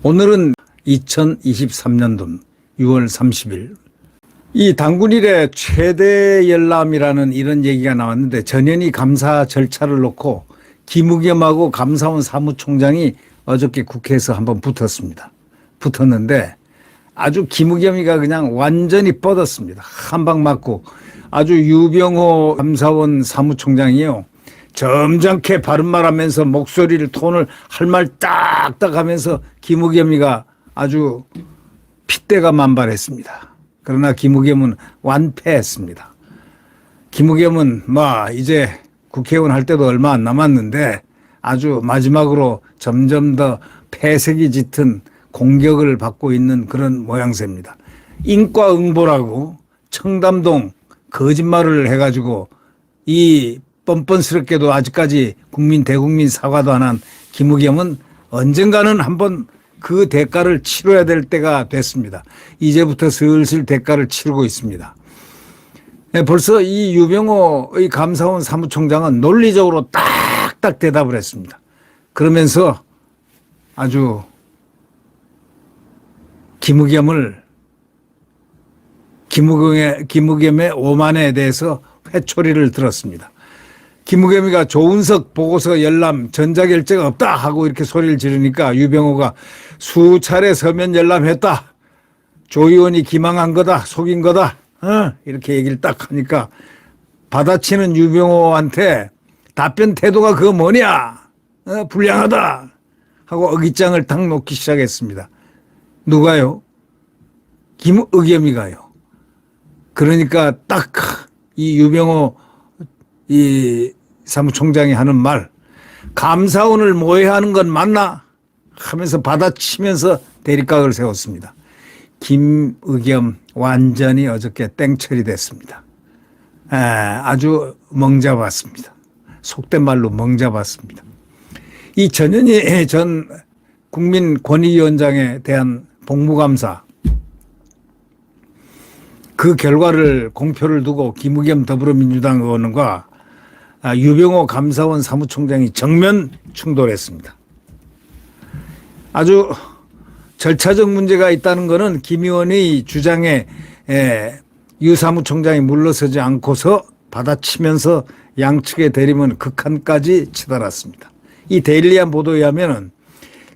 오늘은 2023년도 6월 30일. 이 당군일의 최대 열람이라는 이런 얘기가 나왔는데, 전현희 감사 절차를 놓고 김의겸하고 감사원 사무총장이 어저께 국회에서 한번 붙었는데 아주 김의겸이가 그냥 완전히 뻗었습니다. 한 방 맞고. 아주 유병호 감사원 사무총장이요, 점잖게 바른말하면서 목소리를 톤을 할 말 딱딱 하면서 김의겸이가 아주 핏대가 만발했습니다. 그러나 김의겸은 완패했습니다. 김의겸은 이제 국회의원 할 때도 얼마 안 남았는데 아주 마지막으로 점점 더 폐색이 짙은 공격을 받고 있는 그런 모양새입니다. 인과응보라고 청담동 거짓말을 해가지고 이 뻔뻔스럽게도 아직까지 대국민 사과도 안 한 김의겸은 언젠가는 한번 그 대가를 치러야 될 때가 됐습니다. 이제부터 슬슬 대가를 치르고 있습니다. 벌써 이 유병호의 감사원 사무총장은 논리적으로 딱딱 대답을 했습니다. 그러면서 아주 김의겸의 오만에 대해서 회초리를 들었습니다. 김의겸이가 조은석 보고서 열람 전자결제가 없다 하고 이렇게 소리를 지르니까 유병호가 수차례 서면 열람했다, 조 의원이 기망한 거다, 속인 거다, 이렇게 얘기를 딱 하니까 받아치는 유병호한테 답변 태도가 그거 뭐냐, 불량하다 하고 어깃장을 탁 놓기 시작했습니다. 누가요? 김의겸이가요. 그러니까 딱 이 유병호 이 사무총장이 하는 말, 감사원을 모해하는 건 맞나 하면서 받아치면서 대립각을 세웠습니다. 김의겸 완전히 어저께 땡처리 됐습니다. 아주 멍잡았습니다. 속된 말로 멍잡았습니다. 이 전현희 전 국민권익위원장에 대한 복무감사, 그 결과를 공표를 두고 김의겸 더불어민주당 의원과 유병호 감사원 사무총장이 정면 충돌했습니다. 아주 절차적 문제가 있다는 것은 김 의원의 주장에 유 사무총장이 물러서지 않고서 받아치면서 양측의 대립은 극한까지 치달았습니다. 이 데일리한 보도에 의하면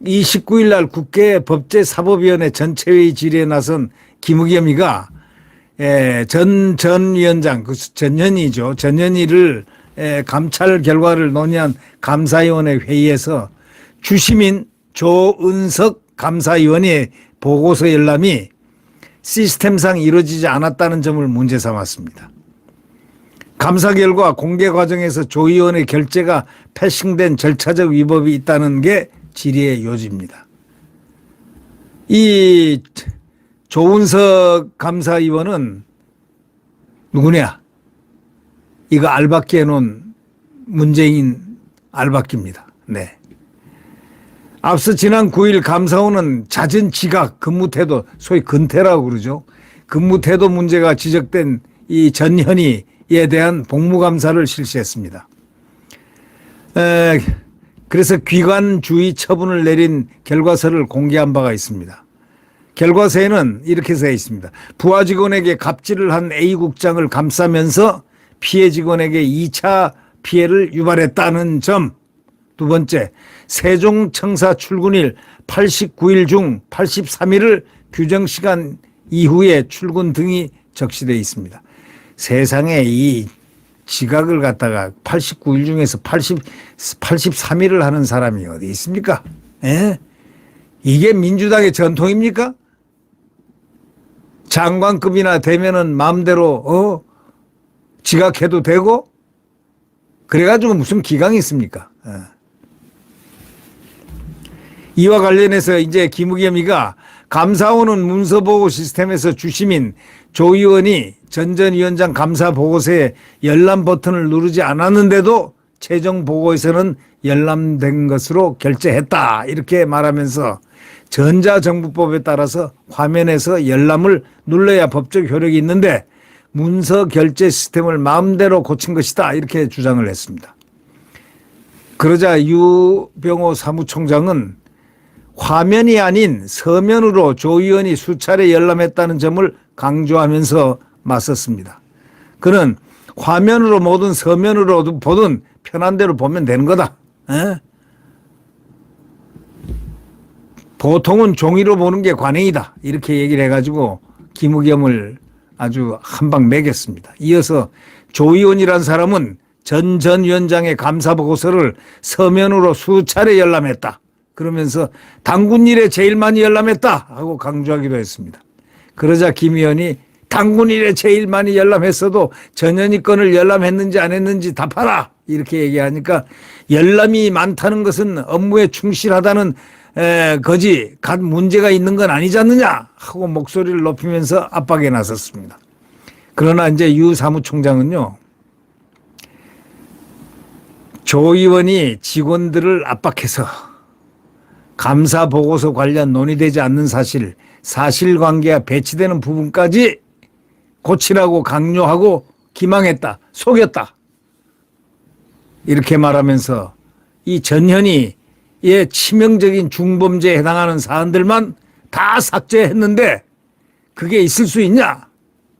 29일 날 국회 법제사법위원회 전체회의 질의에 나선 김의겸이가 전 위원장, 전현희죠. 전현희를 감찰 결과를 논의한 감사위원회 회의에서 주심인 조은석 감사위원의 보고서 열람이 시스템상 이루어지지 않았다는 점을 문제 삼았습니다. 감사 결과 공개 과정에서 조 의원의 결재가 패싱된 절차적 위법이 있다는 게 질의의 요지입니다. 이 조은석 감사위원은 누구냐? 이거 알박기 해놓은 문재인 알박기입니다. 네. 앞서 지난 9일 감사원은 잦은 지각, 근무태도, 소위 근태라고 그러죠. 근무태도 문제가 지적된 이 전현희에 대한 복무감사를 실시했습니다. 그래서 귀관주의 처분을 내린 결과서를 공개한 바가 있습니다. 결과서에는 이렇게 써 있습니다. 부하 직원에게 갑질을 한 A국장을 감싸면서 피해 직원에게 2차 피해를 유발했다는 점. 두 번째, 세종청사 출근일 89일 중 83일을 규정시간 이후에 출근 등이 적시되어 있습니다. 세상에 이 지각을 갖다가 89일 중에서 83일을 하는 사람이 어디 있습니까? 이게 민주당의 전통입니까? 장관급이나 되면은 마음대로 지각해도 되고, 그래가지고 무슨 기강이 있습니까? 이와 관련해서 이제 김의겸이가 감사원은 문서보고 시스템에서 주심인 조 의원이 전 위원장 감사 보고서에 열람 버튼을 누르지 않았는데도 최종 보고에서는 열람된 것으로 결재했다, 이렇게 말하면서 전자정부법에 따라서 화면에서 열람을 눌러야 법적 효력이 있는데 문서 결제 시스템을 마음대로 고친 것이다. 이렇게 주장을 했습니다. 그러자 유병호 사무총장은 화면이 아닌 서면으로 조 의원이 수차례 열람했다는 점을 강조하면서 맞섰습니다. 그는 화면으로 뭐든 서면으로 보든 편한 대로 보면 되는 거다. 에? 보통은 종이로 보는 게 관행이다. 이렇게 얘기를 해가지고 김의겸을 아주 한 방 매겼습니다. 이어서 조 의원이라는 사람은 전 위원장의 감사보고서를 서면으로 수차례 열람했다. 그러면서 당군 일에 제일 많이 열람했다 하고 강조하기도 했습니다. 그러자 김 의원이 당군 일에 제일 많이 열람했어도 전현희 건을 열람했는지 안 했는지 답하라 이렇게 얘기하니까 열람이 많다는 것은 업무에 충실하다는 거지 문제가 있는 건 아니지 않느냐 하고 목소리를 높이면서 압박에 나섰습니다. 그러나 이제 유 사무총장은요. 조 의원이 직원들을 압박해서 감사 보고서 관련 논의되지 않는 사실관계가 배치되는 부분까지 고치라고 강요하고 기망했다. 속였다. 이렇게 말하면서 이 전현희의 치명적인 중범죄에 해당하는 사안들만 다 삭제했는데 그게 있을 수 있냐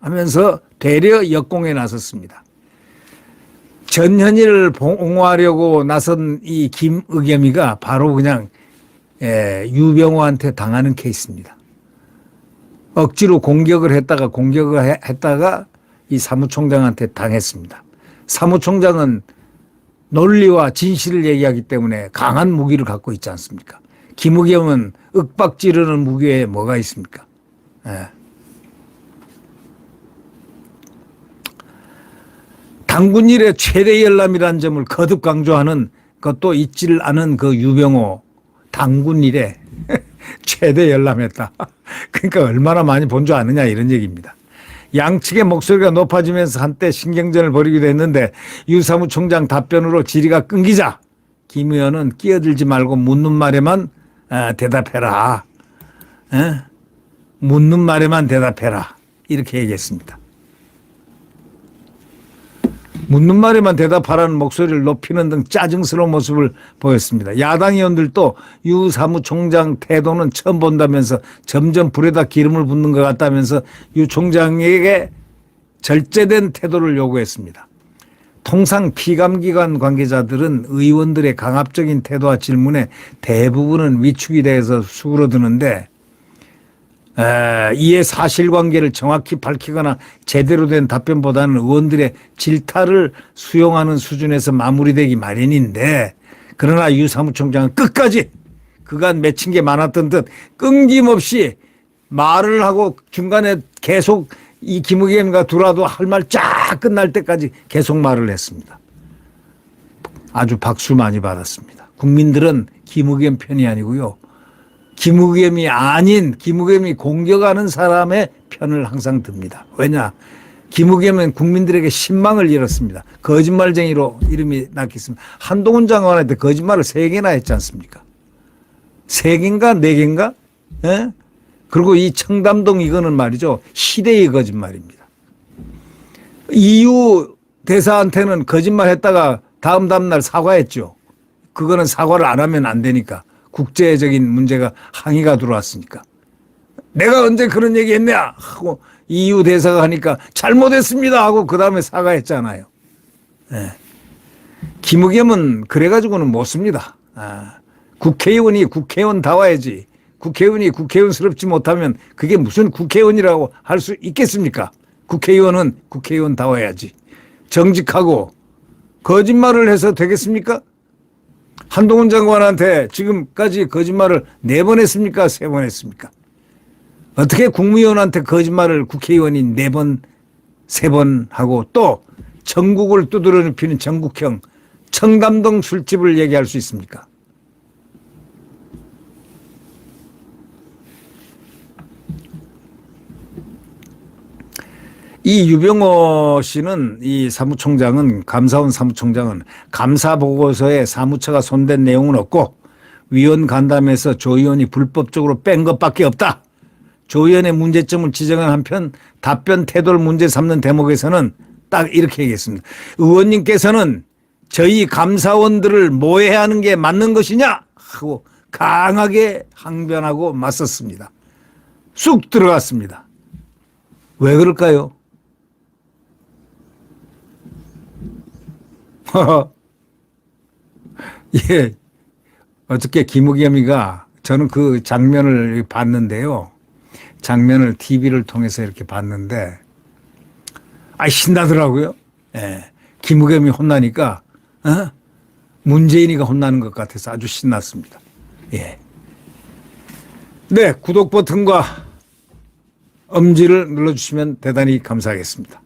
하면서 되려 역공에 나섰습니다. 전현희를 봉호하려고 나선 이 김의겸이가 바로 그냥 유병호한테 당하는 케이스입니다. 억지로 공격을 했다가 이 사무총장한테 당했습니다. 사무총장은 논리와 진실을 얘기하기 때문에 강한 무기를 갖고 있지 않습니까? 김의겸은 윽박지르는 무기에 뭐가 있습니까? 당군 일의 최대 열람이라는 점을 거듭 강조하는 것도 잊지를 않은 그 유병호 당군 일에 최대 열람했다. 그러니까 얼마나 많이 본 줄 아느냐 이런 얘기입니다. 양측의 목소리가 높아지면서 한때 신경전을 벌이기도 했는데 유 사무총장 답변으로 질의가 끊기자 김 의원은 끼어들지 말고 묻는 말에만 대답해라. 묻는 말에만 대답해라. 이렇게 얘기했습니다. 묻는 말에만 대답하라는 목소리를 높이는 등 짜증스러운 모습을 보였습니다. 야당 의원들도 유 사무총장 태도는 처음 본다면서 점점 불에다 기름을 붓는 것 같다면서 유 총장에게 절제된 태도를 요구했습니다. 통상 피감기관 관계자들은 의원들의 강압적인 태도와 질문에 대부분은 위축이 돼서 수그러드는데 이에 사실관계를 정확히 밝히거나 제대로 된 답변보다는 의원들의 질타를 수용하는 수준에서 마무리되기 마련인데 그러나 유 사무총장은 끝까지 그간 맺힌 게 많았던 듯 끊김없이 말을 하고 중간에 계속 이 김의겸이가 들어와도 할 말 쫙 끝날 때까지 계속 말을 했습니다. 아주 박수 많이 받았습니다. 국민들은 김의겸 편이 아니고요. 김의겸이 아닌 김의겸이 공격하는 사람의 편을 항상 듭니다. 왜냐? 김의겸은 국민들에게 신망을 잃었습니다. 거짓말쟁이로 이름이 났겠습니다. 한동훈 장관한테 거짓말을 3개나 했지 않습니까? 3개인가 4개인가? 예? 그리고 이 청담동 이거는 말이죠. 시대의 거짓말입니다. 이유 대사한테는 거짓말했다가 다음날 사과했죠. 그거는 사과를 안 하면 안 되니까. 국제적인 문제가 항의가 들어왔으니까. 내가 언제 그런 얘기 했냐 하고 EU 대사가 하니까 잘못했습니다 하고 그 다음에 사과했잖아요. 네. 김의겸은 그래가지고는 못 씁니다. 국회의원이 국회의원다워야지. 국회의원이 국회의원스럽지 못하면 그게 무슨 국회의원이라고 할 수 있겠습니까? 국회의원은 국회의원다워야지. 정직하고 거짓말을 해서 되겠습니까? 한동훈 장관한테 지금까지 거짓말을 4번 했습니까? 3번 했습니까? 어떻게 국무위원한테 거짓말을 국회의원이 4번, 3번 하고 또 전국을 두드려 눕히는 전국형 청담동 술집을 얘기할 수 있습니까? 이 유병호 씨는 이 사무총장은 감사원 사무총장은 감사 보고서에 사무처가 손댄 내용은 없고 위원 간담회에서 조 의원이 불법적으로 뺀 것밖에 없다. 조 의원의 문제점을 지적한 한편 답변 태도를 문제 삼는 대목에서는 딱 이렇게 얘기했습니다. 의원님께서는 저희 감사원들을 모해하는 게 맞는 것이냐 하고 강하게 항변하고 맞섰습니다. 쑥 들어갔습니다. 왜 그럴까요? 예, 어저께 김우겸이가 저는 그 장면을 봤는데요. 장면을 TV를 통해서 이렇게 봤는데, 신나더라고요. 예, 김우겸이 혼나니까, 문재인이가 혼나는 것 같아서 아주 신났습니다. 예. 네, 구독 버튼과 엄지를 눌러주시면 대단히 감사하겠습니다.